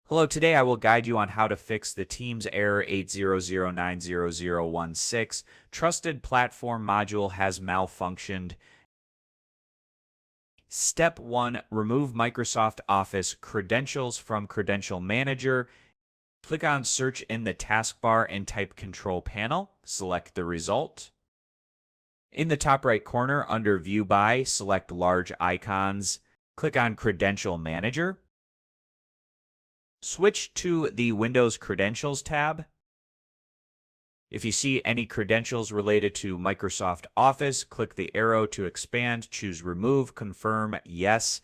Hello, today I will guide you on how to fix the Teams error 800900016. Trusted platform module has malfunctioned. Step 1, remove Microsoft Office credentials from Credential Manager. Click on Search in the taskbar and type Control Panel. Select the result. In the top right corner under View By, select Large Icons. Click on Credential Manager. Switch to the Windows Credentials tab. If you see any credentials related to Microsoft Office, click the arrow to expand, choose Remove, confirm Yes.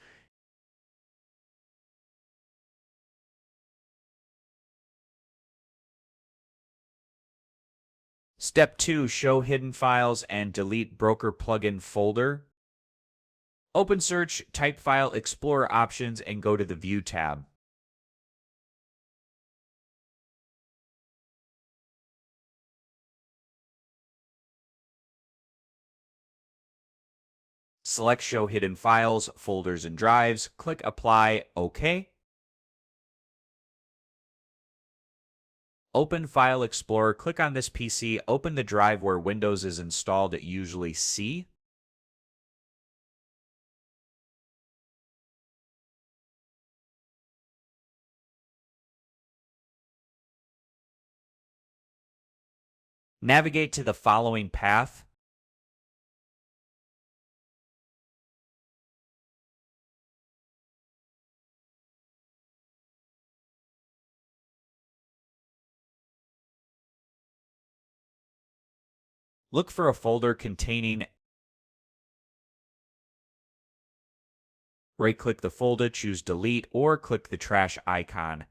Step 2, show hidden files and delete BrokerPlugin folder. Open Search, type File Explorer options, and go to the View tab. Select Show Hidden Files, Folders, and Drives. Click Apply, OK. Open File Explorer, click on this PC, open the drive where Windows is installed at usually C. Navigate to the following path. Look for a folder containing. Right-click the folder, choose Delete, or click the trash icon.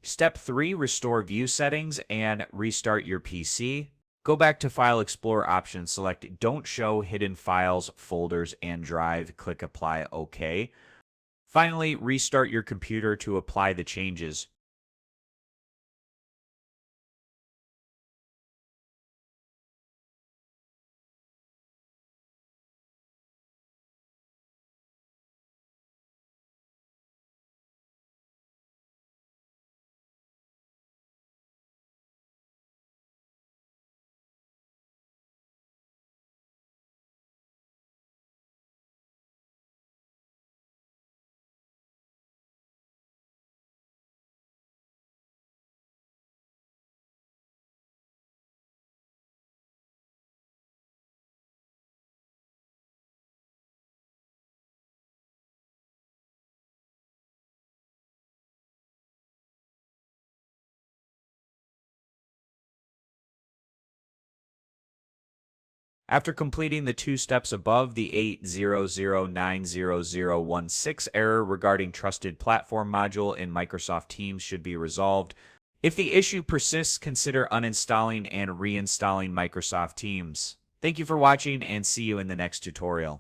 Step 3, restore view settings and restart your PC. Go back to File Explorer options, select Don't Show Hidden Files, Folders, and Drive. Click Apply OK. Finally, restart your computer to apply the changes. After completing the 2 steps above, the 800900016 error regarding Trusted Platform Module in Microsoft Teams should be resolved. If the issue persists, consider uninstalling and reinstalling Microsoft Teams. Thank you for watching and see you in the next tutorial.